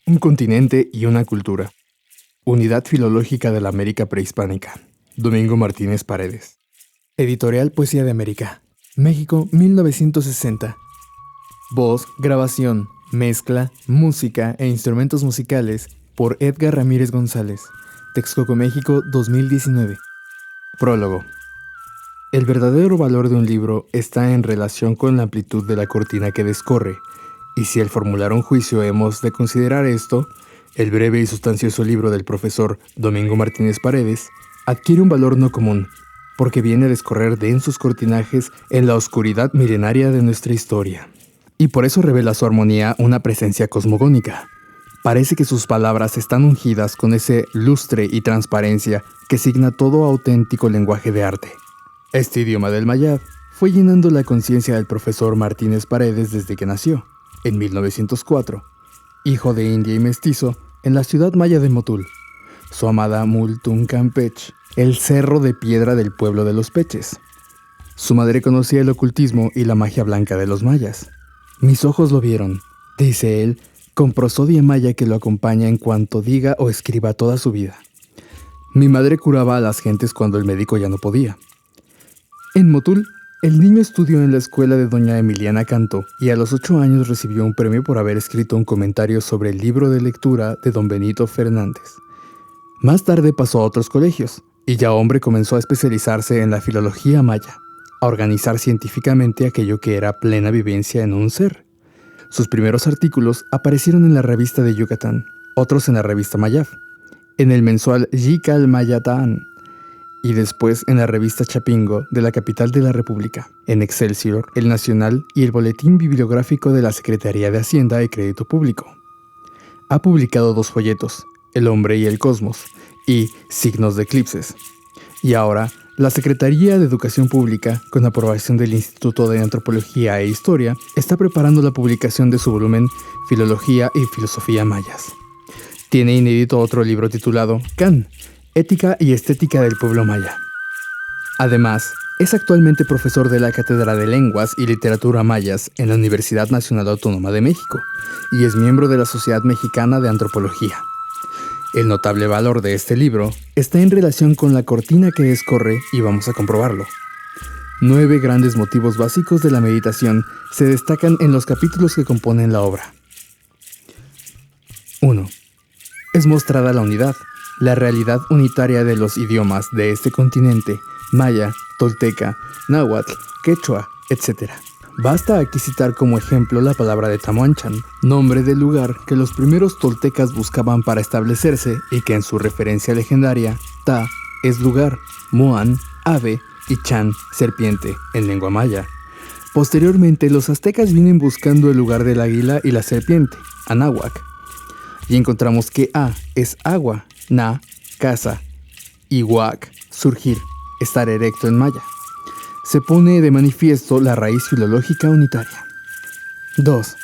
Un continente y una cultura. Unidad Filológica de la América Prehispánica. Domingo Martínez Paredes. Editorial Poesía de América. México, 1960. Voz, grabación, mezcla, música e instrumentos musicales por Edgar Ramírez González. Texcoco, México, 2019. Prólogo. El verdadero valor de un libro está en relación con la amplitud de la cortina que descorre, y si al formular un juicio hemos de considerar esto, el breve y sustancioso libro del profesor Domingo Martínez Paredes adquiere un valor no común, porque viene a descorrer densos cortinajes en la oscuridad milenaria de nuestra historia. Y por eso revela su armonía una presencia cosmogónica. Parece que sus palabras están ungidas con ese lustre y transparencia que signa todo auténtico lenguaje de arte. Este idioma del mayab fue llenando la conciencia del profesor Martínez Paredes desde que nació, en 1904, hijo de india y mestizo, en la ciudad maya de Motul, su amada Multuncampech, el cerro de piedra del pueblo de los Peches. Su madre conocía el ocultismo y la magia blanca de los mayas. Mis ojos lo vieron, dice él, con prosodia maya que lo acompaña en cuanto diga o escriba toda su vida. Mi madre curaba a las gentes cuando el médico ya no podía. En Motul, el niño estudió en la escuela de doña Emiliana Canto y a los 8 años recibió un premio por haber escrito un comentario sobre el libro de lectura de don Benito Fernández. Más tarde pasó a otros colegios y ya hombre comenzó a especializarse en la filología maya, a organizar científicamente aquello que era plena vivencia en un ser. Sus primeros artículos aparecieron en la revista de Yucatán, otros en la revista Mayab, en el mensual Yikal Mayatán, y después en la revista Chapingo de la capital de la República, en Excelsior, El Nacional y el Boletín Bibliográfico de la Secretaría de Hacienda y Crédito Público. Ha publicado 2 folletos, El Hombre y el Cosmos y Signos de Eclipses. Y ahora, la Secretaría de Educación Pública, con aprobación del Instituto de Antropología e Historia, está preparando la publicación de su volumen Filología y Filosofía Mayas. Tiene inédito otro libro titulado Can, Ética y Estética del Pueblo Maya. Además, es actualmente profesor de la Cátedra de Lenguas y Literatura Mayas en la Universidad Nacional Autónoma de México y es miembro de la Sociedad Mexicana de Antropología. El notable valor de este libro está en relación con la cortina que descorre y vamos a comprobarlo. 9 grandes motivos básicos de la meditación se destacan en los capítulos que componen la obra. 1. Es mostrada la unidad, la realidad unitaria de los idiomas de este continente, maya, tolteca, náhuatl, quechua, etc. Basta aquí citar como ejemplo la palabra de Tamuanchan, nombre del lugar que los primeros toltecas buscaban para establecerse y que en su referencia legendaria, Ta es lugar, Moan, ave y Chan, serpiente, en lengua maya. Posteriormente, los aztecas vienen buscando el lugar del águila y la serpiente, Anáhuac, y encontramos que A es agua, Na, casa, y Huac, surgir, estar erecto en maya. Se pone de manifiesto la raíz filológica unitaria. 2.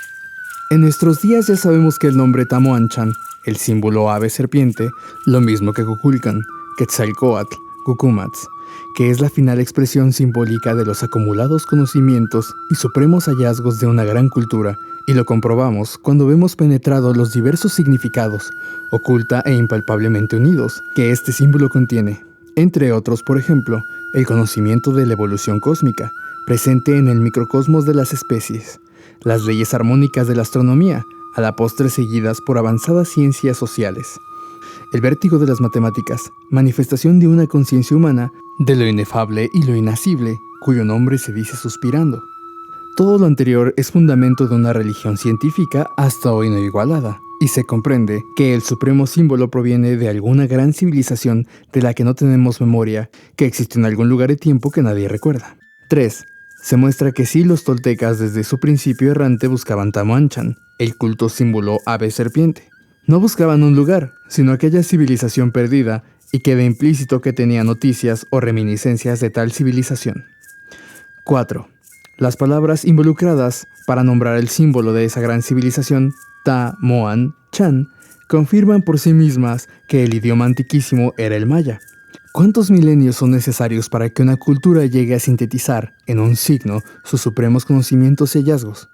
En nuestros días ya sabemos que el nombre Tamuanchan, el símbolo ave serpiente, lo mismo que Cuculcan, Quetzalcóatl, Cucumatz, que es la final expresión simbólica de los acumulados conocimientos y supremos hallazgos de una gran cultura, y lo comprobamos cuando vemos penetrado los diversos significados, oculta e impalpablemente unidos, que este símbolo contiene. Entre otros, por ejemplo, el conocimiento de la evolución cósmica, presente en el microcosmos de las especies, las leyes armónicas de la astronomía, a la postre seguidas por avanzadas ciencias sociales, el vértigo de las matemáticas, manifestación de una conciencia humana, de lo inefable y lo inacible, cuyo nombre se dice suspirando. Todo lo anterior es fundamento de una religión científica hasta hoy no igualada, y se comprende que el supremo símbolo proviene de alguna gran civilización de la que no tenemos memoria, que existió en algún lugar y tiempo que nadie recuerda. 3. Se muestra que sí, los toltecas desde su principio errante buscaban Tamuanchan, el culto símbolo ave serpiente. No buscaban un lugar, sino aquella civilización perdida, y queda implícito que tenía noticias o reminiscencias de tal civilización. 4. Las palabras involucradas para nombrar el símbolo de esa gran civilización, Ta, Moan, Chan, confirman por sí mismas que el idioma antiquísimo era el maya. ¿Cuántos milenios son necesarios para que una cultura llegue a sintetizar, en un signo, sus supremos conocimientos y hallazgos?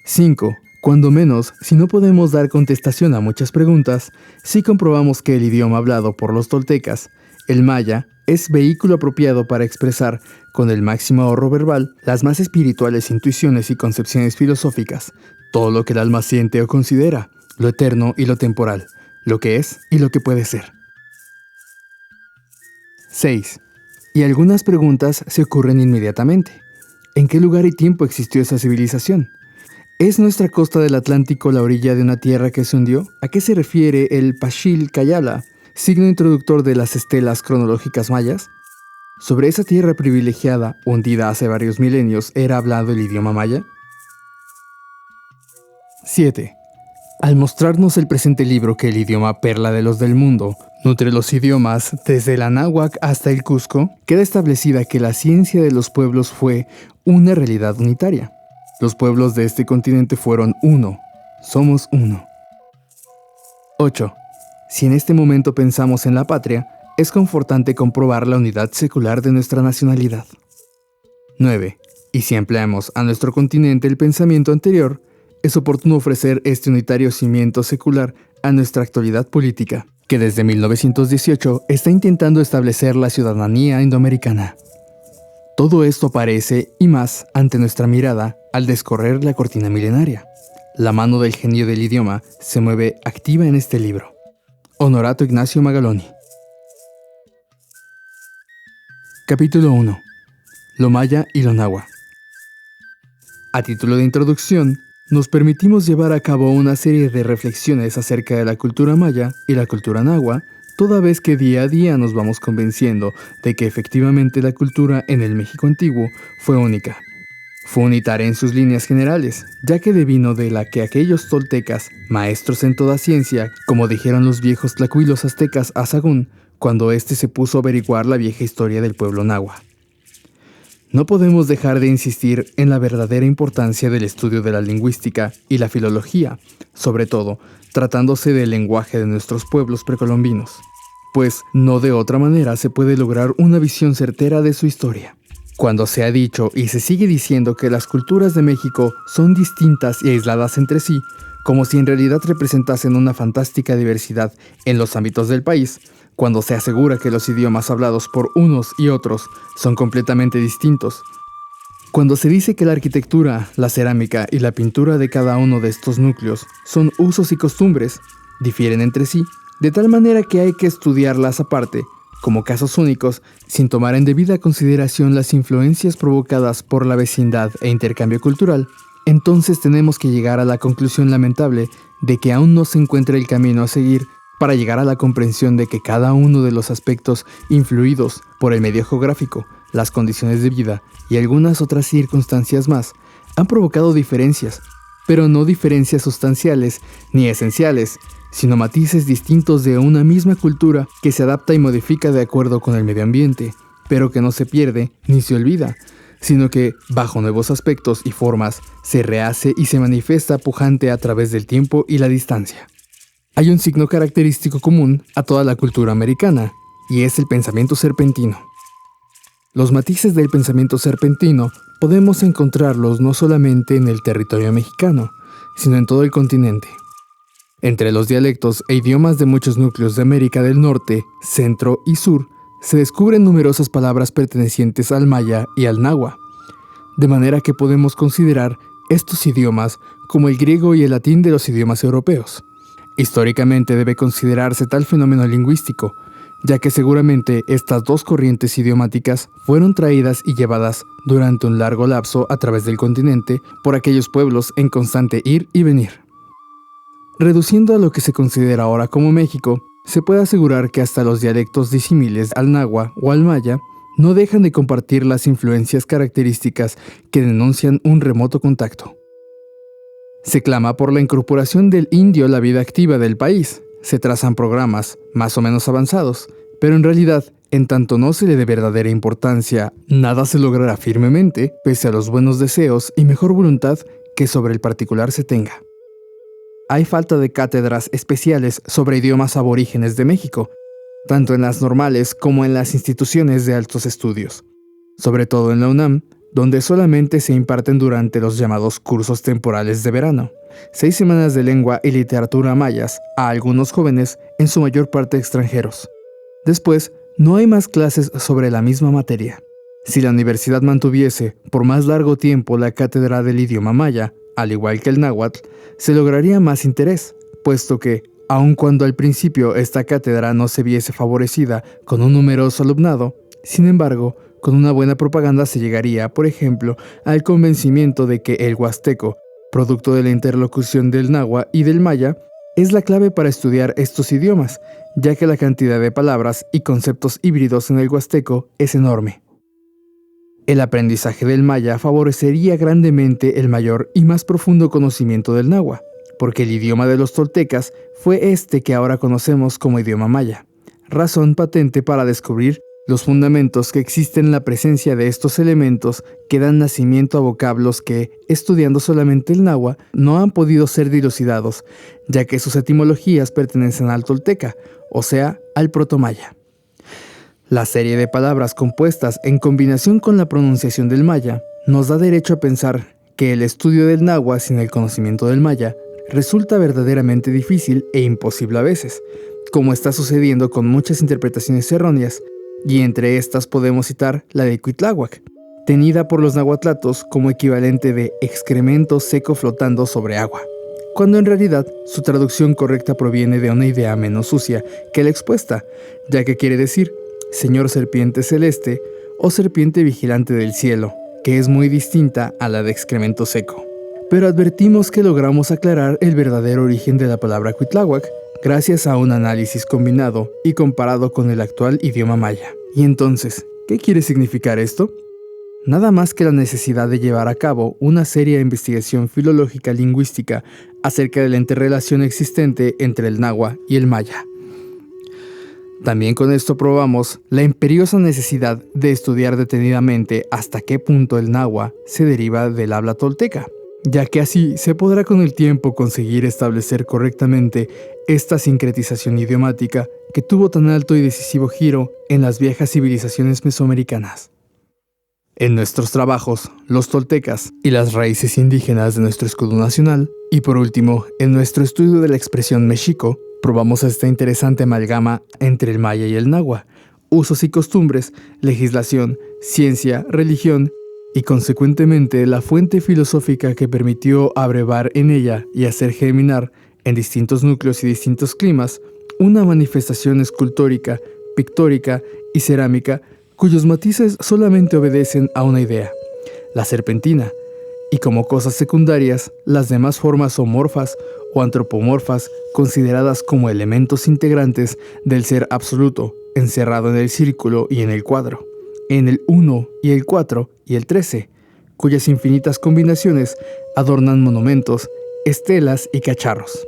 5. Cuando menos, si no podemos dar contestación a muchas preguntas, sí comprobamos que el idioma hablado por los toltecas, el maya, es vehículo apropiado para expresar, con el máximo ahorro verbal, las más espirituales intuiciones y concepciones filosóficas, todo lo que el alma siente o considera, lo eterno y lo temporal, lo que es y lo que puede ser. 6. Y algunas preguntas se ocurren inmediatamente. ¿En qué lugar y tiempo existió esa civilización? ¿Es nuestra costa del Atlántico la orilla de una tierra que se hundió? ¿A qué se refiere el Paxil Cayala, signo introductor de las estelas cronológicas mayas? ¿Sobre esa tierra privilegiada, hundida hace varios milenios, era hablado el idioma maya? 7. Al mostrarnos el presente libro que el idioma perla de los del mundo nutre los idiomas desde el Anáhuac hasta el Cusco, queda establecida que la ciencia de los pueblos fue una realidad unitaria. Los pueblos de este continente fueron uno. Somos uno. 8. Si en este momento pensamos en la patria, es confortante comprobar la unidad secular de nuestra nacionalidad. 9. Y si empleamos a nuestro continente el pensamiento anterior, es oportuno ofrecer este unitario cimiento secular a nuestra actualidad política, que desde 1918 está intentando establecer la ciudadanía indoamericana. Todo esto aparece, y más, ante nuestra mirada al descorrer la cortina milenaria. La mano del genio del idioma se mueve activa en este libro. Honorato Ignacio Magaloni. Capítulo 1. Lo maya y lo nahua. A título de introducción, nos permitimos llevar a cabo una serie de reflexiones acerca de la cultura maya y la cultura nahua, toda vez que día a día nos vamos convenciendo de que efectivamente la cultura en el México antiguo fue única. Fue unitaria en sus líneas generales, ya que devino de la que aquellos toltecas, maestros en toda ciencia, como dijeron los viejos tlacuilos aztecas a Sagún, cuando éste se puso a averiguar la vieja historia del pueblo nahua. No podemos dejar de insistir en la verdadera importancia del estudio de la lingüística y la filología, sobre todo tratándose del lenguaje de nuestros pueblos precolombinos, pues no de otra manera se puede lograr una visión certera de su historia. Cuando se ha dicho y se sigue diciendo que las culturas de México son distintas y aisladas entre sí, como si en realidad representasen una fantástica diversidad en los ámbitos del país, cuando se asegura que los idiomas hablados por unos y otros son completamente distintos, cuando se dice que la arquitectura, la cerámica y la pintura de cada uno de estos núcleos son usos y costumbres, difieren entre sí, de tal manera que hay que estudiarlas aparte, como casos únicos, sin tomar en debida consideración las influencias provocadas por la vecindad e intercambio cultural, entonces tenemos que llegar a la conclusión lamentable de que aún no se encuentra el camino a seguir para llegar a la comprensión de que cada uno de los aspectos influidos por el medio geográfico, las condiciones de vida y algunas otras circunstancias más han provocado diferencias, pero no diferencias sustanciales ni esenciales, sino matices distintos de una misma cultura que se adapta y modifica de acuerdo con el medio ambiente, pero que no se pierde ni se olvida, sino que, bajo nuevos aspectos y formas, se rehace y se manifiesta pujante a través del tiempo y la distancia. Hay un signo característico común a toda la cultura americana, y es el pensamiento serpentino. Los matices del pensamiento serpentino podemos encontrarlos no solamente en el territorio mexicano, sino en todo el continente. Entre los dialectos e idiomas de muchos núcleos de América del Norte, Centro y Sur, se descubren numerosas palabras pertenecientes al maya y al nahua, de manera que podemos considerar estos idiomas como el griego y el latín de los idiomas europeos. Históricamente debe considerarse tal fenómeno lingüístico, ya que seguramente estas dos corrientes idiomáticas fueron traídas y llevadas durante un largo lapso a través del continente por aquellos pueblos en constante ir y venir. Reduciendo a lo que se considera ahora como México, se puede asegurar que hasta los dialectos disímiles al nahua o al maya no dejan de compartir las influencias características que denuncian un remoto contacto. Se clama por la incorporación del indio a la vida activa del país. Se trazan programas más o menos avanzados, pero en realidad, en tanto no se le dé verdadera importancia, nada se logrará firmemente, pese a los buenos deseos y mejor voluntad que sobre el particular se tenga. Hay falta de cátedras especiales sobre idiomas aborígenes de México, tanto en las normales como en las instituciones de altos estudios, sobre todo en la UNAM, donde solamente se imparten durante los llamados cursos temporales de verano, 6 semanas de lengua y literatura mayas a algunos jóvenes, en su mayor parte extranjeros. Después, no hay más clases sobre la misma materia. Si la universidad mantuviese por más largo tiempo la cátedra del idioma maya, al igual que el náhuatl, se lograría más interés, puesto que, aun cuando al principio esta cátedra no se viese favorecida con un numeroso alumnado, sin embargo, con una buena propaganda se llegaría, por ejemplo, al convencimiento de que el huasteco, producto de la interlocución del náhuatl y del maya, es la clave para estudiar estos idiomas, ya que la cantidad de palabras y conceptos híbridos en el huasteco es enorme. El aprendizaje del maya favorecería grandemente el mayor y más profundo conocimiento del náhuatl, porque el idioma de los toltecas fue este que ahora conocemos como idioma maya, razón patente para descubrir los fundamentos que existen en la presencia de estos elementos que dan nacimiento a vocablos que, estudiando solamente el náhuatl, no han podido ser dilucidados, ya que sus etimologías pertenecen al tolteca, o sea, al protomaya. La serie de palabras compuestas en combinación con la pronunciación del maya nos da derecho a pensar que el estudio del náhuatl sin el conocimiento del maya resulta verdaderamente difícil e imposible a veces, como está sucediendo con muchas interpretaciones erróneas, y entre estas podemos citar la de Cuitláhuac, tenida por los nahuatlatos como equivalente de excremento seco flotando sobre agua, cuando en realidad su traducción correcta proviene de una idea menos sucia que la expuesta, ya que quiere decir señor serpiente celeste o serpiente vigilante del cielo, que es muy distinta a la de excremento seco. Pero advertimos que logramos aclarar el verdadero origen de la palabra Cuitláhuac gracias a un análisis combinado y comparado con el actual idioma maya. Y entonces, ¿qué quiere significar esto? Nada más que la necesidad de llevar a cabo una seria investigación filológica lingüística acerca de la interrelación existente entre el náhuatl y el maya. También con esto probamos la imperiosa necesidad de estudiar detenidamente hasta qué punto el náhuatl se deriva del habla tolteca, ya que así se podrá con el tiempo conseguir establecer correctamente esta sincretización idiomática que tuvo tan alto y decisivo giro en las viejas civilizaciones mesoamericanas. En nuestros trabajos, los toltecas y las raíces indígenas de nuestro escudo nacional, y por último, en nuestro estudio de la expresión mexico, probamos esta interesante amalgama entre el maya y el náhuatl, usos y costumbres, legislación, ciencia, religión y consecuentemente la fuente filosófica que permitió abrevar en ella y hacer germinar en distintos núcleos y distintos climas una manifestación escultórica, pictórica y cerámica cuyos matices solamente obedecen a una idea, la serpentina, y como cosas secundarias, las demás formas homorfas o antropomorfas consideradas como elementos integrantes del ser absoluto, encerrado en el círculo y en el cuadro, en el 1 y el 4 y el 13, cuyas infinitas combinaciones adornan monumentos, estelas y cacharros.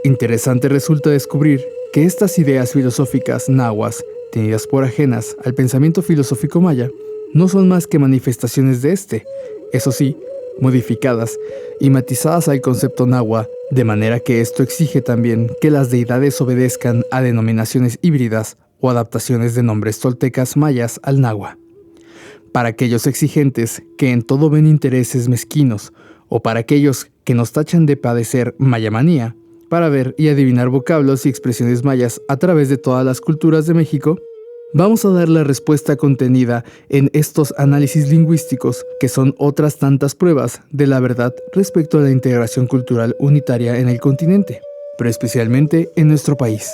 Interesante resulta descubrir que estas ideas filosóficas nahuas, tenidas por ajenas al pensamiento filosófico maya, no son más que manifestaciones de este, eso sí, modificadas y matizadas al concepto náhuatl, de manera que esto exige también que las deidades obedezcan a denominaciones híbridas o adaptaciones de nombres toltecas mayas al náhuatl. Para aquellos exigentes que en todo ven intereses mezquinos, o para aquellos que nos tachan de padecer mayamanía, para ver y adivinar vocablos y expresiones mayas a través de todas las culturas de México, vamos a dar la respuesta contenida en estos análisis lingüísticos, que son otras tantas pruebas de la verdad respecto a la integración cultural unitaria en el continente, pero especialmente en nuestro país.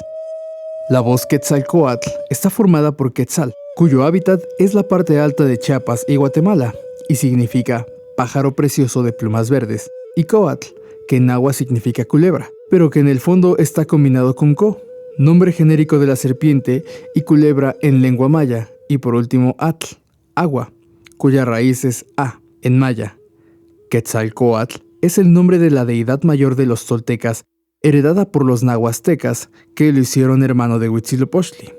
La voz Quetzalcóatl está formada por Quetzal, cuyo hábitat es la parte alta de Chiapas y Guatemala, y significa pájaro precioso de plumas verdes, y Coatl, que en náhuatl significa culebra, pero que en el fondo está combinado con Co, nombre genérico de la serpiente, y culebra en lengua maya, y por último Atl, agua, cuya raíz es A, en maya. Quetzalcóatl es el nombre de la deidad mayor de los toltecas, heredada por los nahuastecas, que lo hicieron hermano de Huitzilopochtli,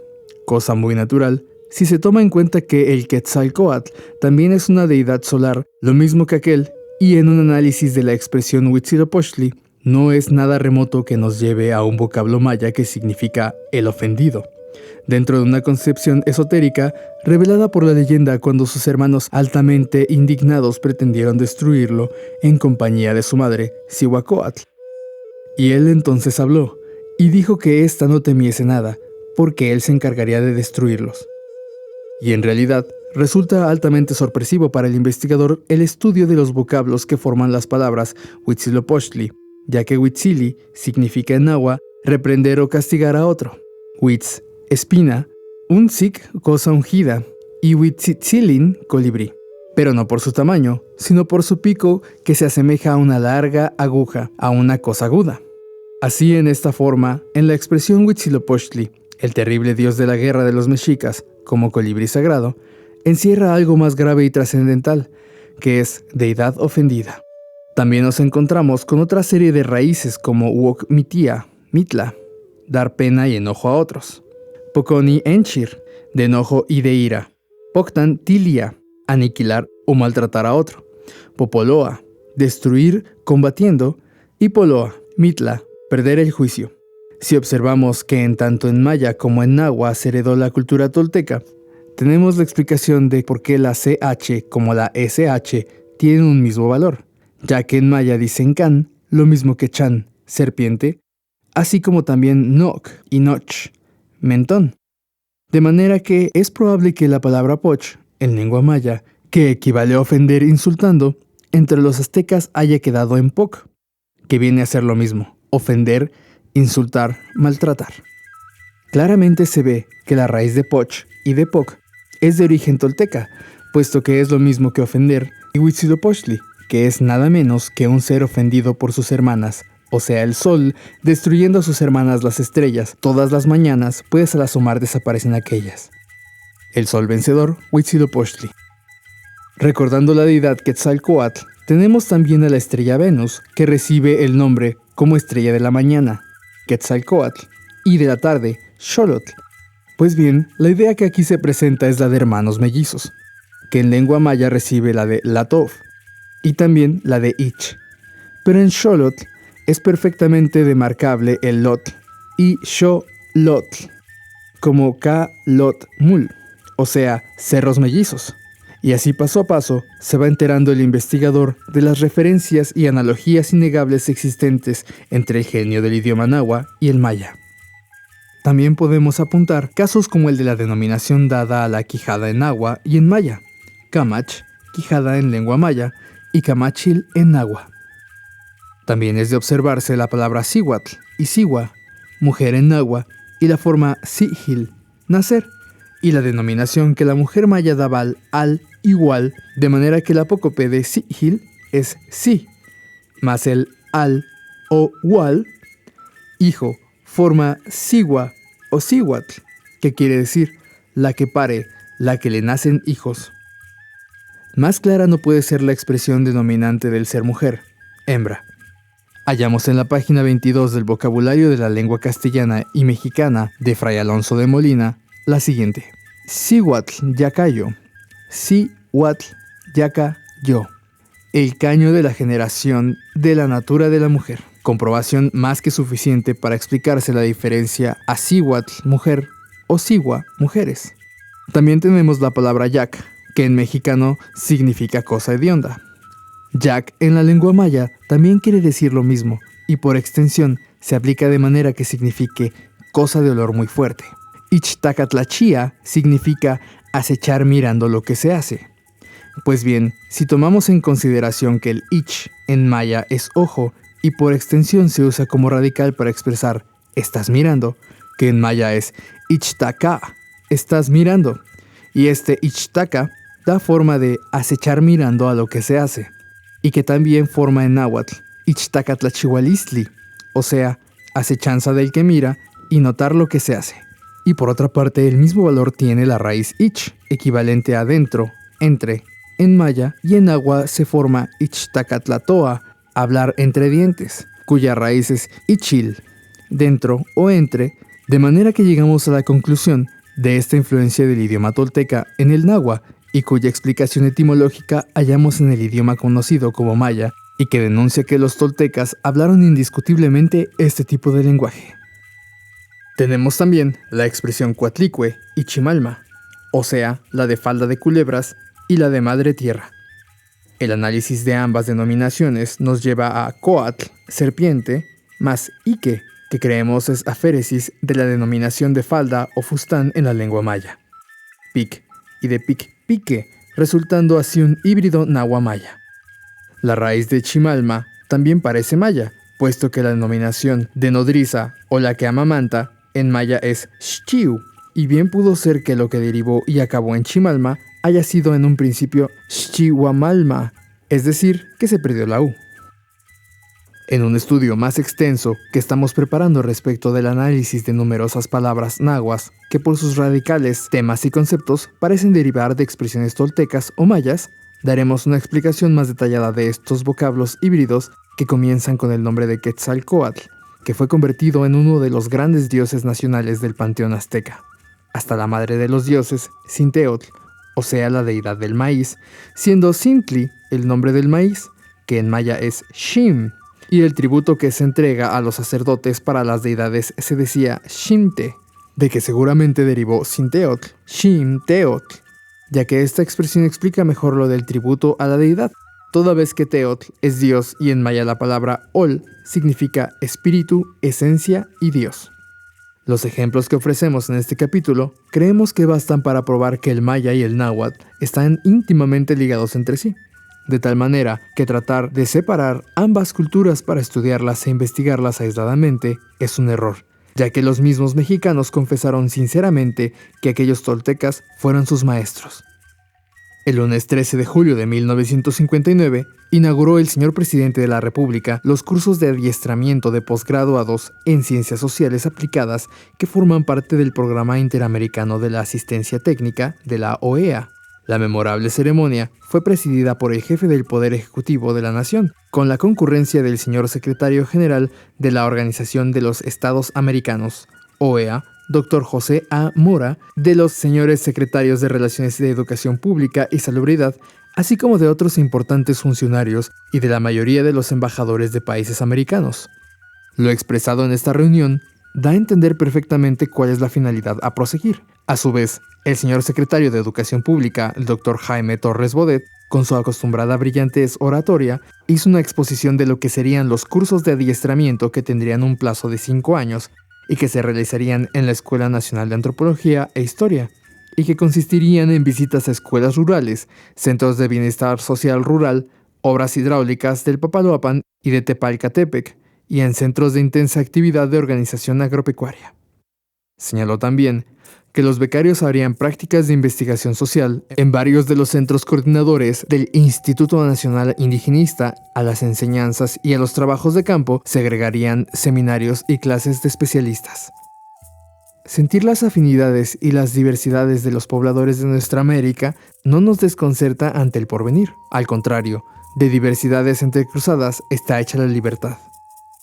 cosa muy natural si se toma en cuenta que el Quetzalcóatl también es una deidad solar, lo mismo que aquel, y en un análisis de la expresión Huitzilopochtli, no es nada remoto que nos lleve a un vocablo maya que significa el ofendido, dentro de una concepción esotérica revelada por la leyenda cuando sus hermanos altamente indignados pretendieron destruirlo en compañía de su madre, Cihuacóatl. Y él entonces habló, y dijo que ésta no temiese nada, porque él se encargaría de destruirlos. Y en realidad, resulta altamente sorpresivo para el investigador el estudio de los vocablos que forman las palabras Huitzilopochtli, ya que Huitzili significa en náhuatl reprender o castigar a otro. Huitz, espina, Unzik, cosa ungida, y Huitzitzilin, colibrí. Pero no por su tamaño, sino por su pico que se asemeja a una larga aguja, a una cosa aguda. Así, en esta forma, en la expresión Huitzilopochtli, el terrible dios de la guerra de los mexicas, como colibrí sagrado, encierra algo más grave y trascendental, que es deidad ofendida. También nos encontramos con otra serie de raíces como Uokmitia, mitla, dar pena y enojo a otros. Poconi enchir, de enojo y de ira. Poctan tilia, aniquilar o maltratar a otro. Popoloa, destruir combatiendo. Y poloa, mitla, perder el juicio. Si observamos que en tanto en maya como en náhuatl se heredó la cultura tolteca, tenemos la explicación de por qué la CH como la SH tienen un mismo valor, ya que en maya dicen can, lo mismo que chan, serpiente, así como también noc y noch, mentón. De manera que es probable que la palabra poch, en lengua maya, que equivale a ofender insultando, entre los aztecas haya quedado en poc, que viene a ser lo mismo, ofender, insultar, maltratar. Claramente se ve que la raíz de poch y de poc es de origen tolteca, puesto que es lo mismo que ofender, y Huitzilopochtli, que es nada menos que un ser ofendido por sus hermanas, o sea el sol, destruyendo a sus hermanas las estrellas todas las mañanas, pues al asomar desaparecen aquellas. El sol vencedor, Huitzilopochtli. Recordando la deidad Quetzalcóatl, tenemos también a la estrella Venus, que recibe el nombre como estrella de la mañana, Quetzalcóatl, y de la tarde, Xolotl. Pues bien, la idea que aquí se presenta es la de hermanos mellizos, que en lengua maya recibe la de Latov, y también la de Ich. Pero en Xolotl es perfectamente demarcable el Lotl y Xolotl, como Ka-Lot-Mul, o sea, cerros mellizos. Y así paso a paso se va enterando el investigador de las referencias y analogías innegables existentes entre el genio del idioma náhuatl y el maya. También podemos apuntar casos como el de la denominación dada a la quijada en náhuatl y en maya, Camach, quijada en lengua maya, y Camachil en náhuatl. También es de observarse la palabra Cihuatl y Ciwa, mujer en náhuatl, y la forma Sihil, nacer, y la denominación que la mujer maya daba al igual, de manera que el apócope de Sihil es si, más el al o wal, hijo, forma Siwa o Cihuatl, que quiere decir la que pare, la que le nacen hijos. Más clara no puede ser la expresión denominante del ser mujer, hembra. Hallamos en la página 22 del vocabulario de la lengua castellana y mexicana de Fray Alonso de Molina la siguiente: Cihuatl yacayo, Cihuatl yacayo, el caño de la generación de la natura de la mujer. Comprobación más que suficiente para explicarse la diferencia a Cihuatl, mujer, o Ciwa, mujeres. También tenemos la palabra yac, que en mexicano significa cosa hedionda. Yac en la lengua maya también quiere decir lo mismo, y por extensión se aplica de manera que signifique cosa de olor muy fuerte. Ixtacatlachía significa acechar mirando lo que se hace. Pues bien, si tomamos en consideración que el ich en maya es ojo, y por extensión se usa como radical para expresar estás mirando, que en maya es ixtaca, estás mirando, y este ixtaca da forma de acechar mirando a lo que se hace, y que también forma en náhuatl ixtacatlachihualistli, o sea, acechanza del que mira y notar lo que se hace. Y por otra parte, el mismo valor tiene la raíz ich, equivalente a dentro, entre, en maya, y en náhuatl se forma ixtacatlatoa, hablar entre dientes, cuya raíz es ichil, dentro o entre, de manera que llegamos a la conclusión de esta influencia del idioma tolteca en el náhuatl, y cuya explicación etimológica hallamos en el idioma conocido como maya, y que denuncia que los toltecas hablaron indiscutiblemente este tipo de lenguaje. Tenemos también la expresión Coatlicue y Chimalma, o sea, la de falda de culebras y la de madre tierra. El análisis de ambas denominaciones nos lleva a Coatl, serpiente, más Ique, que creemos es aféresis de la denominación de falda o fustán en la lengua maya. Pic, y de pic pique, resultando así un híbrido náhuatl-maya. La raíz de Chimalma también parece maya, puesto que la denominación de nodriza o la que amamanta en maya es Xchiu, y bien pudo ser que lo que derivó y acabó en Chimalma haya sido en un principio Xchihuamalma, es decir, que se perdió la U. En un estudio más extenso que estamos preparando respecto del análisis de numerosas palabras nahuas que por sus radicales temas y conceptos parecen derivar de expresiones toltecas o mayas, daremos una explicación más detallada de estos vocablos híbridos que comienzan con el nombre de Quetzalcóatl, que fue convertido en uno de los grandes dioses nacionales del panteón azteca, hasta la madre de los dioses, Cinteotl, o sea la deidad del maíz, siendo Cintli el nombre del maíz, que en maya es Xim, y el tributo que se entrega a los sacerdotes para las deidades se decía Ximte, de que seguramente derivó Cinteotl, Ximteotl, ya que esta expresión explica mejor lo del tributo a la deidad, toda vez que Teotl es Dios y en maya la palabra Ol significa espíritu, esencia y Dios. Los ejemplos que ofrecemos en este capítulo creemos que bastan para probar que el maya y el náhuatl están íntimamente ligados entre sí, de tal manera que tratar de separar ambas culturas para estudiarlas e investigarlas aisladamente es un error, ya que los mismos mexicanos confesaron sinceramente que aquellos toltecas fueron sus maestros. El lunes 13 de julio de 1959, inauguró el señor presidente de la República los cursos de adiestramiento de posgraduados en Ciencias Sociales Aplicadas que forman parte del Programa Interamericano de la Asistencia Técnica de la OEA. La memorable ceremonia fue presidida por el jefe del Poder Ejecutivo de la Nación, con la concurrencia del señor secretario general de la Organización de los Estados Americanos, OEA, Dr. José A. Mora, de los señores secretarios de Relaciones de Educación Pública y Salubridad, así como de otros importantes funcionarios y de la mayoría de los embajadores de países americanos. Lo expresado en esta reunión da a entender perfectamente cuál es la finalidad a proseguir. A su vez, el señor secretario de Educación Pública, el Dr. Jaime Torres Bodet, con su acostumbrada brillantez oratoria, hizo una exposición de lo que serían los cursos de adiestramiento que tendrían un plazo de 5 años y que se realizarían en la Escuela Nacional de Antropología e Historia, y que consistirían en visitas a escuelas rurales, centros de bienestar social rural, obras hidráulicas del Papaloapan y de Tepalcatepec, y en centros de intensa actividad de organización agropecuaria. Señaló también que los becarios harían prácticas de investigación social en varios de los centros coordinadores del Instituto Nacional Indigenista. A las enseñanzas y a los trabajos de campo se agregarían seminarios y clases de especialistas. Sentir las afinidades y las diversidades de los pobladores de nuestra América no nos desconcerta ante el porvenir. Al contrario, de diversidades entrecruzadas está hecha la libertad.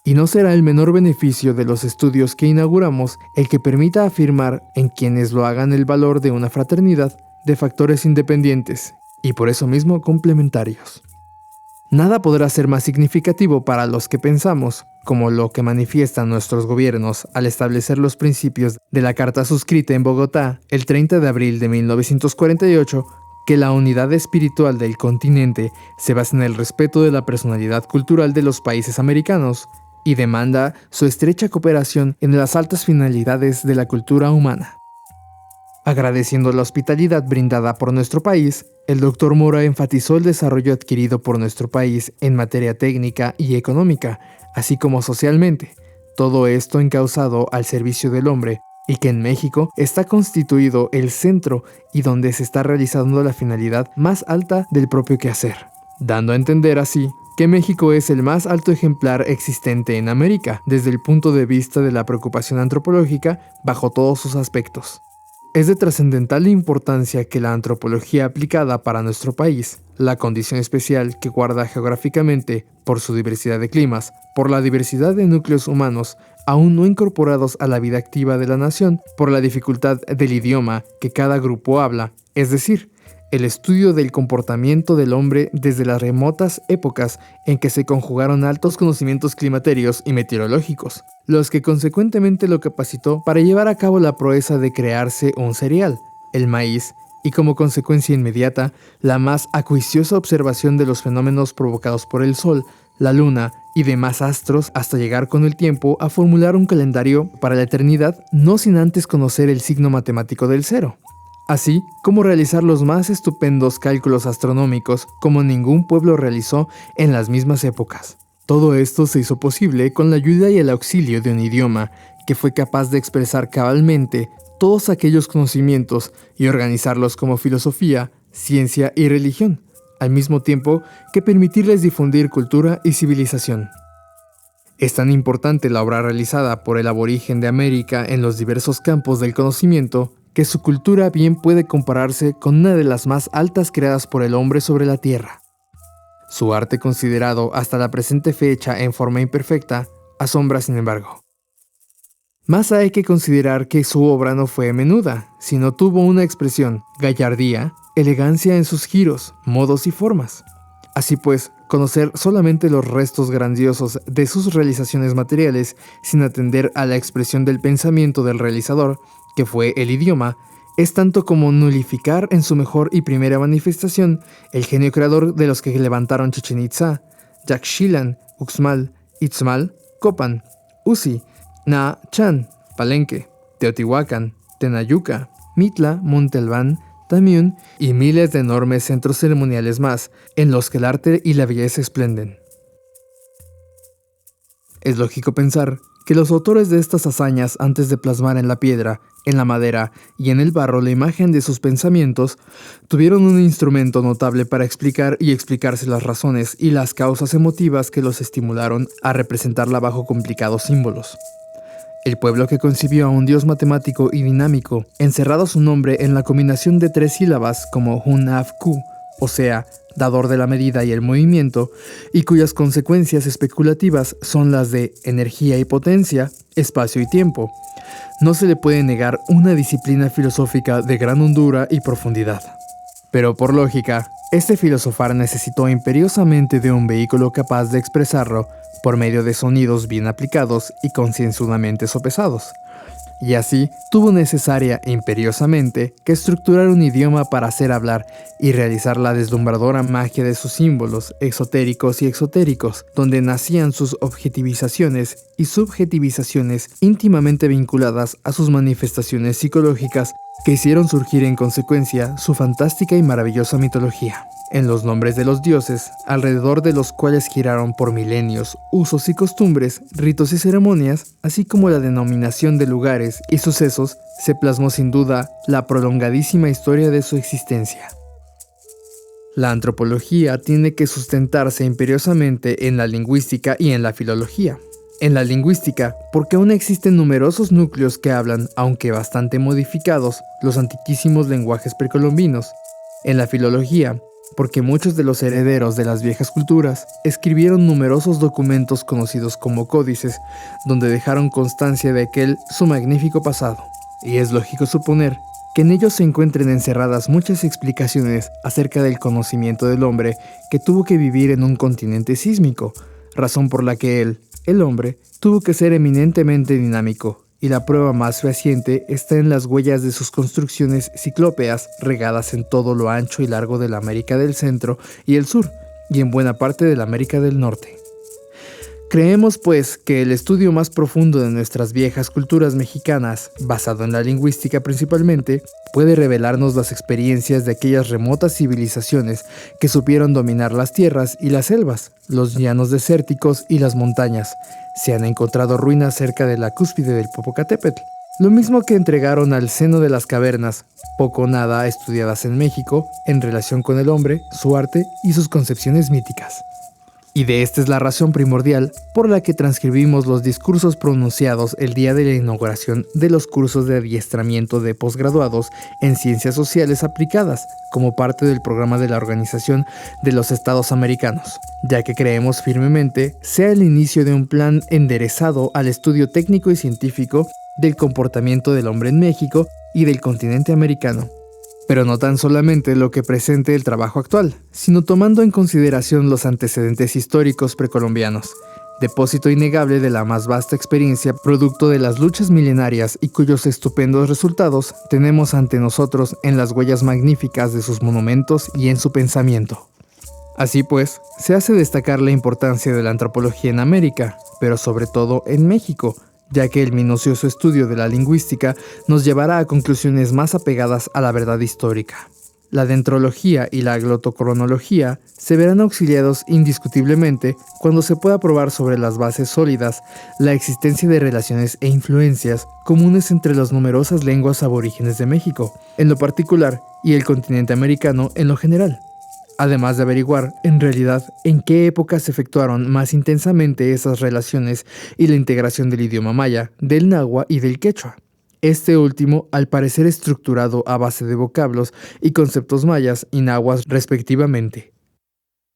Y no será el menor beneficio de los estudios que inauguramos el que permita afirmar en quienes lo hagan el valor de una fraternidad de factores independientes y por eso mismo complementarios. Nada podrá ser más significativo para los que pensamos, como lo que manifiestan nuestros gobiernos al establecer los principios de la Carta suscrita en Bogotá el 30 de abril de 1948, que la unidad espiritual del continente se basa en el respeto de la personalidad cultural de los países americanos y demanda su estrecha cooperación en las altas finalidades de la cultura humana. Agradeciendo la hospitalidad brindada por nuestro país, el Dr. Mora enfatizó el desarrollo adquirido por nuestro país en materia técnica y económica, así como socialmente, todo esto encauzado al servicio del hombre, y que en México está constituido el centro y donde se está realizando la finalidad más alta del propio quehacer, dando a entender así que México es el más alto ejemplar existente en América desde el punto de vista de la preocupación antropológica bajo todos sus aspectos. Es de trascendental importancia que la antropología aplicada para nuestro país, la condición especial que guarda geográficamente por su diversidad de climas, por la diversidad de núcleos humanos aún no incorporados a la vida activa de la nación, por la dificultad del idioma que cada grupo habla, es decir, el estudio del comportamiento del hombre desde las remotas épocas en que se conjugaron altos conocimientos climatérios y meteorológicos, los que consecuentemente lo capacitó para llevar a cabo la proeza de crearse un cereal, el maíz, y como consecuencia inmediata, la más acuiciosa observación de los fenómenos provocados por el Sol, la Luna y demás astros, hasta llegar con el tiempo a formular un calendario para la eternidad, no sin antes conocer el signo matemático del cero, así como realizar los más estupendos cálculos astronómicos como ningún pueblo realizó en las mismas épocas. Todo esto se hizo posible con la ayuda y el auxilio de un idioma que fue capaz de expresar cabalmente todos aquellos conocimientos y organizarlos como filosofía, ciencia y religión, al mismo tiempo que permitirles difundir cultura y civilización. Es tan importante la obra realizada por el aborigen de América en los diversos campos del conocimiento que su cultura bien puede compararse con una de las más altas creadas por el hombre sobre la tierra. Su arte, considerado hasta la presente fecha en forma imperfecta, asombra sin embargo. Más hay que considerar que su obra no fue menuda, sino tuvo una expresión, gallardía, elegancia en sus giros, modos y formas. Así pues, conocer solamente los restos grandiosos de sus realizaciones materiales sin atender a la expresión del pensamiento del realizador, que fue el idioma, es tanto como nulificar en su mejor y primera manifestación el genio creador de los que levantaron Chichén Itzá, Yaxchilan, Uxmal, Itzmal, Copan, Uzi, Na Chan, Palenque, Teotihuacán, Tenayuca, Mitla, Monte Albán, Tamiún y miles de enormes centros ceremoniales más, en los que el arte y la belleza esplenden. Es lógico pensar que los autores de estas hazañas, antes de plasmar en la piedra, en la madera y en el barro la imagen de sus pensamientos, tuvieron un instrumento notable para explicar y explicarse las razones y las causas emotivas que los estimularon a representarla bajo complicados símbolos. El pueblo que concibió a un dios matemático y dinámico, encerrado su nombre en la combinación de 3 sílabas como Hun-Af-Ku, o sea, dador de la medida y el movimiento, y cuyas consecuencias especulativas son las de energía y potencia, espacio y tiempo, no se le puede negar una disciplina filosófica de gran hondura y profundidad. Pero por lógica, este filosofar necesitó imperiosamente de un vehículo capaz de expresarlo por medio de sonidos bien aplicados y concienzudamente sopesados. Y así tuvo necesaria imperiosamente que estructurar un idioma para hacer hablar y realizar la deslumbradora magia de sus símbolos exotéricos y exotéricos, donde nacían sus objetivizaciones y subjetivizaciones íntimamente vinculadas a sus manifestaciones psicológicas que hicieron surgir en consecuencia su fantástica y maravillosa mitología. En los nombres de los dioses, alrededor de los cuales giraron por milenios usos y costumbres, ritos y ceremonias, así como la denominación de lugares y sucesos, se plasmó sin duda la prolongadísima historia de su existencia. La antropología tiene que sustentarse imperiosamente en la lingüística y en la filología. En la lingüística, porque aún existen numerosos núcleos que hablan, aunque bastante modificados, los antiquísimos lenguajes precolombinos. En la filología, porque muchos de los herederos de las viejas culturas escribieron numerosos documentos conocidos como códices, donde dejaron constancia de aquel su magnífico pasado. Y es lógico suponer que en ellos se encuentren encerradas muchas explicaciones acerca del conocimiento del hombre que tuvo que vivir en un continente sísmico, razón por la que el hombre, tuvo que ser eminentemente dinámico, y la prueba más fehaciente está en las huellas de sus construcciones ciclópeas regadas en todo lo ancho y largo de la América del Centro y el Sur, y en buena parte de la América del Norte. Creemos, pues, que el estudio más profundo de nuestras viejas culturas mexicanas, basado en la lingüística principalmente, puede revelarnos las experiencias de aquellas remotas civilizaciones que supieron dominar las tierras y las selvas, los llanos desérticos y las montañas. Se han encontrado ruinas cerca de la cúspide del Popocatépetl, lo mismo que entregaron al seno de las cavernas, poco o nada estudiadas en México, en relación con el hombre, su arte y sus concepciones míticas. Y de esta es la razón primordial por la que transcribimos los discursos pronunciados el día de la inauguración de los cursos de adiestramiento de posgraduados en Ciencias Sociales Aplicadas, como parte del programa de la Organización de los Estados Americanos, ya que creemos firmemente sea el inicio de un plan enderezado al estudio técnico y científico del comportamiento del hombre en México y del continente americano, Pero no tan solamente lo que presente el trabajo actual, sino tomando en consideración los antecedentes históricos precolombianos, depósito innegable de la más vasta experiencia producto de las luchas milenarias y cuyos estupendos resultados tenemos ante nosotros en las huellas magníficas de sus monumentos y en su pensamiento. Así pues, se hace destacar la importancia de la antropología en América, pero sobre todo en México, ya que el minucioso estudio de la lingüística nos llevará a conclusiones más apegadas a la verdad histórica. La dentrología y la glotocronología se verán auxiliados indiscutiblemente cuando se pueda probar sobre las bases sólidas la existencia de relaciones e influencias comunes entre las numerosas lenguas aborígenes de México, en lo particular, y el continente americano en lo general. Además de averiguar, en realidad, en qué época se efectuaron más intensamente esas relaciones y la integración del idioma maya, del náhuatl y del quechua. Este último, al parecer estructurado a base de vocablos y conceptos mayas y náhuatl respectivamente.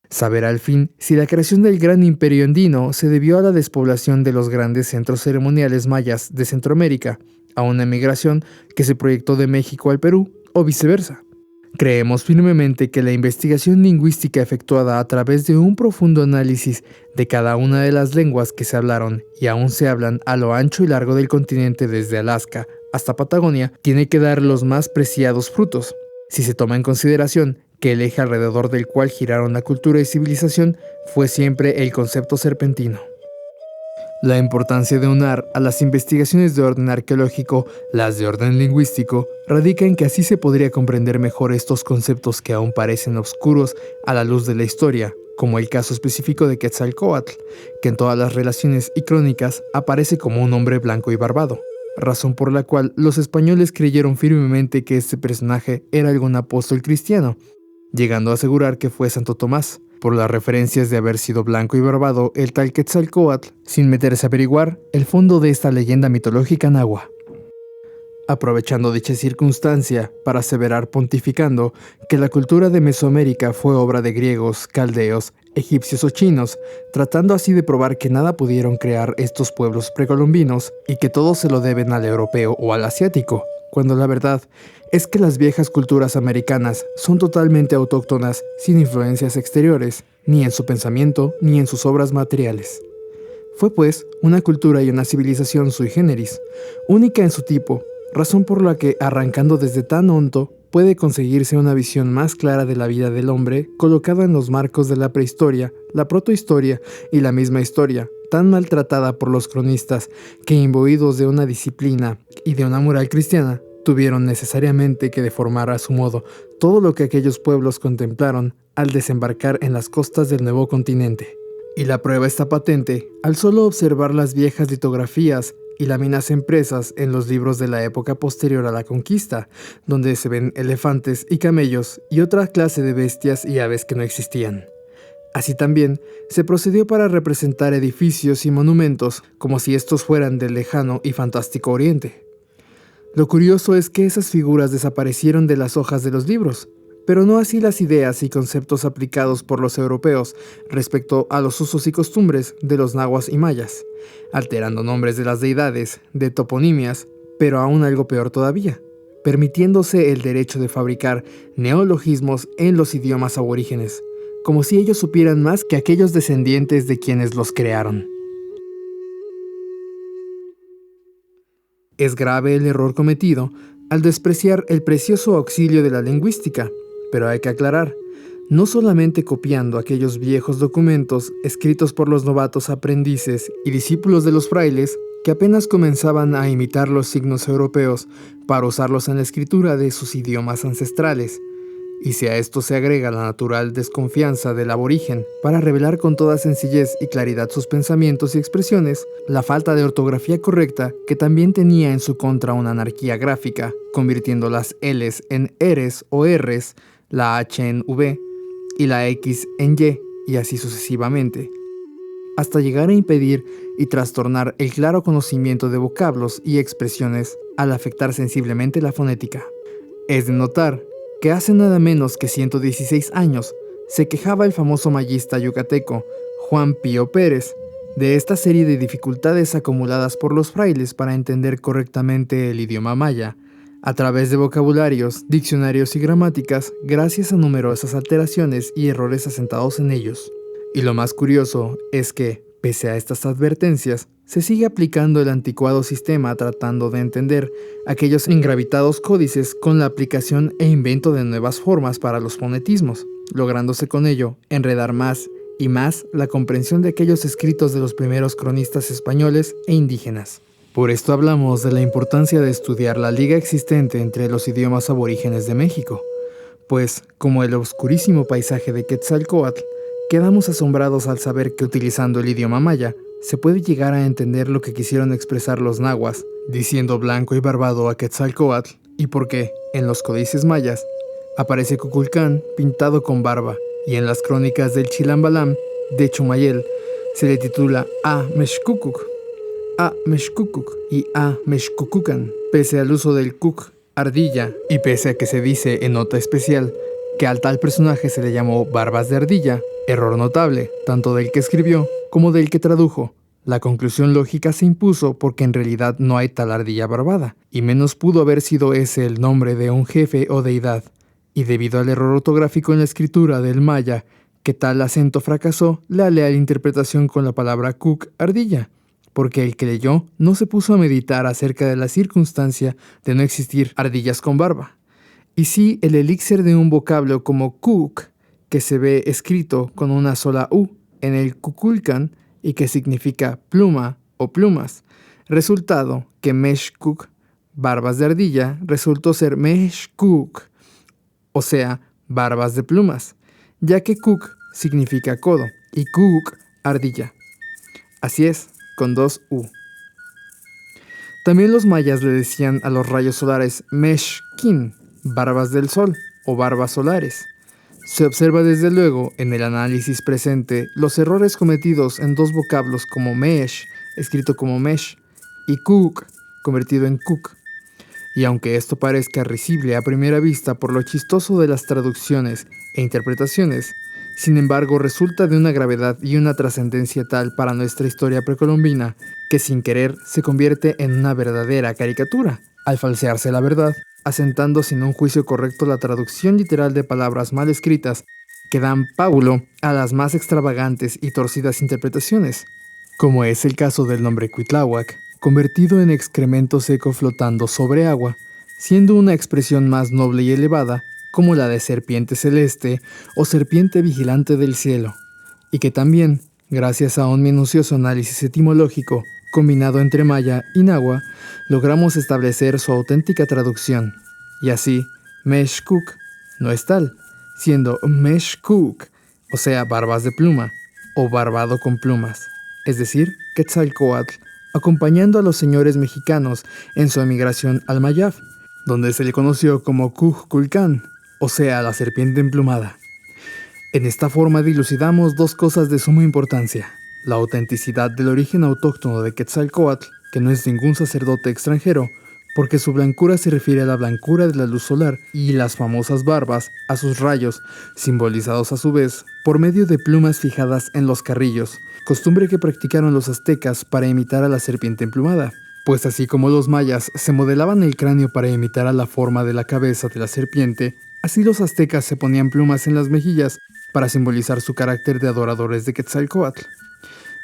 Saber al fin si la creación del gran imperio andino se debió a la despoblación de los grandes centros ceremoniales mayas de Centroamérica, a una emigración que se proyectó de México al Perú, o viceversa. Creemos firmemente que la investigación lingüística efectuada a través de un profundo análisis de cada una de las lenguas que se hablaron y aún se hablan a lo ancho y largo del continente desde Alaska hasta Patagonia tiene que dar los más preciados frutos, si se toma en consideración que el eje alrededor del cual giraron la cultura y civilización fue siempre el concepto serpentino. La importancia de unar a las investigaciones de orden arqueológico las de orden lingüístico radica en que así se podría comprender mejor estos conceptos que aún parecen oscuros a la luz de la historia, como el caso específico de Quetzalcóatl, que en todas las relaciones y crónicas aparece como un hombre blanco y barbado, razón por la cual los españoles creyeron firmemente que este personaje era algún apóstol cristiano, llegando a asegurar que fue Santo Tomás, por las referencias de haber sido blanco y barbado el tal Quetzalcóatl, sin meterse a averiguar el fondo de esta leyenda mitológica náhuatl. Aprovechando dicha circunstancia para aseverar pontificando que la cultura de Mesoamérica fue obra de griegos, caldeos, egipcios o chinos, tratando así de probar que nada pudieron crear estos pueblos precolombinos y que todo se lo deben al europeo o al asiático, cuando la verdad es que las viejas culturas americanas son totalmente autóctonas, sin influencias exteriores, ni en su pensamiento ni en sus obras materiales. Fue pues una cultura y una civilización sui generis, única en su tipo, razón por la que, arrancando desde tan hondo, puede conseguirse una visión más clara de la vida del hombre colocada en los marcos de la prehistoria, la protohistoria y la misma historia, tan maltratada por los cronistas que, imbuidos de una disciplina y de una moral cristiana, tuvieron necesariamente que deformar a su modo todo lo que aquellos pueblos contemplaron al desembarcar en las costas del nuevo continente. Y la prueba está patente al solo observar las viejas litografías y láminas impresas en los libros de la época posterior a la conquista, donde se ven elefantes y camellos y otra clase de bestias y aves que no existían. Así también se procedió para representar edificios y monumentos como si estos fueran del lejano y fantástico oriente. Lo curioso es que esas figuras desaparecieron de las hojas de los libros, pero no así las ideas y conceptos aplicados por los europeos respecto a los usos y costumbres de los nahuas y mayas, alterando nombres de las deidades, de toponimias, pero aún algo peor todavía, permitiéndose el derecho de fabricar neologismos en los idiomas aborígenes, como si ellos supieran más que aquellos descendientes de quienes los crearon. Es grave el error cometido al despreciar el precioso auxilio de la lingüística, pero hay que aclarar, no solamente copiando aquellos viejos documentos escritos por los novatos aprendices y discípulos de los frailes que apenas comenzaban a imitar los signos europeos para usarlos en la escritura de sus idiomas ancestrales, y si a esto se agrega la natural desconfianza del aborigen para revelar con toda sencillez y claridad sus pensamientos y expresiones, la falta de ortografía correcta que también tenía en su contra una anarquía gráfica, convirtiendo las L's en R's o R's, la H en V y la X en Y así sucesivamente, hasta llegar a impedir y trastornar el claro conocimiento de vocablos y expresiones al afectar sensiblemente la fonética. Es de notar que hace nada menos que 116 años se quejaba el famoso mayista yucateco Juan Pío Pérez de esta serie de dificultades acumuladas por los frailes para entender correctamente el idioma maya, a través de vocabularios, diccionarios y gramáticas, gracias a numerosas alteraciones y errores asentados en ellos. Y lo más curioso es que, pese a estas advertencias, se sigue aplicando el anticuado sistema tratando de entender aquellos engravitados códices con la aplicación e invento de nuevas formas para los fonetismos, lográndose con ello enredar más y más la comprensión de aquellos escritos de los primeros cronistas españoles e indígenas. Por esto hablamos de la importancia de estudiar la liga existente entre los idiomas aborígenes de México, pues, como el oscurísimo paisaje de Quetzalcóatl, quedamos asombrados al saber que utilizando el idioma maya, se puede llegar a entender lo que quisieron expresar los nahuas, diciendo blanco y barbado a Quetzalcóatl, y por qué, en los códices mayas, aparece Cuculcán pintado con barba, y en las crónicas del Chilambalam de Chumayel se le titula A Mexcucuc y A Mexcucucan, pese al uso del cuc, ardilla, y pese a que se dice en nota especial que al tal personaje se le llamó Barbas de Ardilla, error notable, tanto del que escribió como del que tradujo. La conclusión lógica se impuso porque en realidad no hay tal ardilla barbada, y menos pudo haber sido ese el nombre de un jefe o deidad. Y debido al error ortográfico en la escritura del maya, que tal acento fracasó la leal interpretación con la palabra cuc, ardilla, porque el que leyó no se puso a meditar acerca de la circunstancia de no existir ardillas con barba. Y sí el elixir de un vocablo como cuc, que se ve escrito con una sola U en el Cuculcán y que significa pluma o plumas. Resultado que Mexcuc, barbas de ardilla, resultó ser Mexcuc, o sea, barbas de plumas, ya que Cuc significa codo y Cuc, ardilla. Así es, con 2 U. También los mayas le decían a los rayos solares Mexquín, barbas del sol o barbas solares. Se observa desde luego en el análisis presente los errores cometidos en dos vocablos como mesh, escrito como mesh, y cuc, convertido en cuc. Y aunque esto parezca risible a primera vista por lo chistoso de las traducciones e interpretaciones, sin embargo resulta de una gravedad y una trascendencia tal para nuestra historia precolombina que sin querer se convierte en una verdadera caricatura, al falsearse la verdad, asentando sin un juicio correcto la traducción literal de palabras mal escritas que dan pábulo a las más extravagantes y torcidas interpretaciones, como es el caso del nombre Cuitláhuac, convertido en excremento seco flotando sobre agua, siendo una expresión más noble y elevada como la de serpiente celeste o serpiente vigilante del cielo, y que también, gracias a un minucioso análisis etimológico combinado entre maya y náhuatl, logramos establecer su auténtica traducción, y así, Mexcuc no es tal, siendo Mexcuc, o sea, barbas de pluma, o barbado con plumas, es decir, Quetzalcóatl, acompañando a los señores mexicanos en su emigración al Mayab, donde se le conoció como Cuculcán, o sea, la serpiente emplumada. En esta forma dilucidamos dos cosas de suma importancia: la autenticidad del origen autóctono de Quetzalcóatl, que no es ningún sacerdote extranjero, porque su blancura se refiere a la blancura de la luz solar, y las famosas barbas a sus rayos, simbolizados a su vez por medio de plumas fijadas en los carrillos, costumbre que practicaron los aztecas para imitar a la serpiente emplumada. Pues así como los mayas se modelaban el cráneo para imitar a la forma de la cabeza de la serpiente, así los aztecas se ponían plumas en las mejillas para simbolizar su carácter de adoradores de Quetzalcóatl.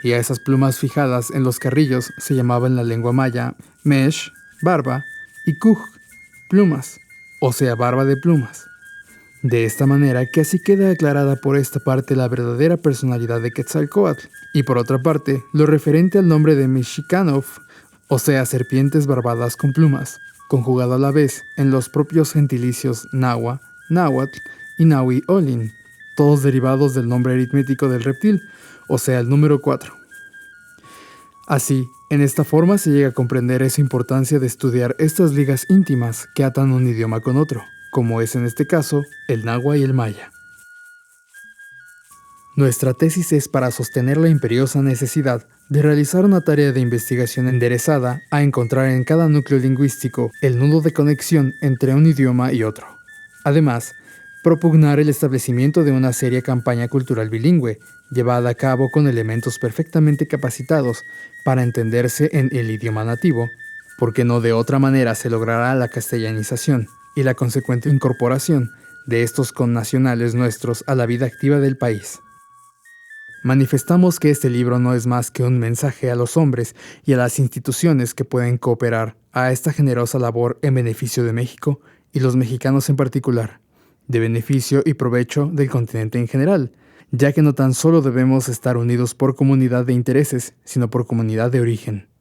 Y a esas plumas fijadas en los carrillos se llamaba en la lengua maya mesh, barba, y cuj, plumas, o sea, barba de plumas. De esta manera que así queda aclarada por esta parte la verdadera personalidad de Quetzalcóatl, y por otra parte lo referente al nombre de Mexicanov, o sea, serpientes barbadas con plumas, conjugado a la vez en los propios gentilicios nahua, náhuatl y nahui olin, todos derivados del nombre aritmético del reptil, o sea, el número 4. Así, en esta forma se llega a comprender esa importancia de estudiar estas ligas íntimas que atan un idioma con otro, como es en este caso el náhuatl y el maya. Nuestra tesis es para sostener la imperiosa necesidad de realizar una tarea de investigación enderezada a encontrar en cada núcleo lingüístico el nudo de conexión entre un idioma y otro. Además, propugnar el establecimiento de una seria campaña cultural bilingüe, llevada a cabo con elementos perfectamente capacitados para entenderse en el idioma nativo, porque no de otra manera se logrará la castellanización y la consecuente incorporación de estos connacionales nuestros a la vida activa del país. Manifestamos que este libro no es más que un mensaje a los hombres y a las instituciones que pueden cooperar a esta generosa labor en beneficio de México y los mexicanos en particular, de beneficio y provecho del continente en general, ya que no tan solo debemos estar unidos por comunidad de intereses, sino por comunidad de origen.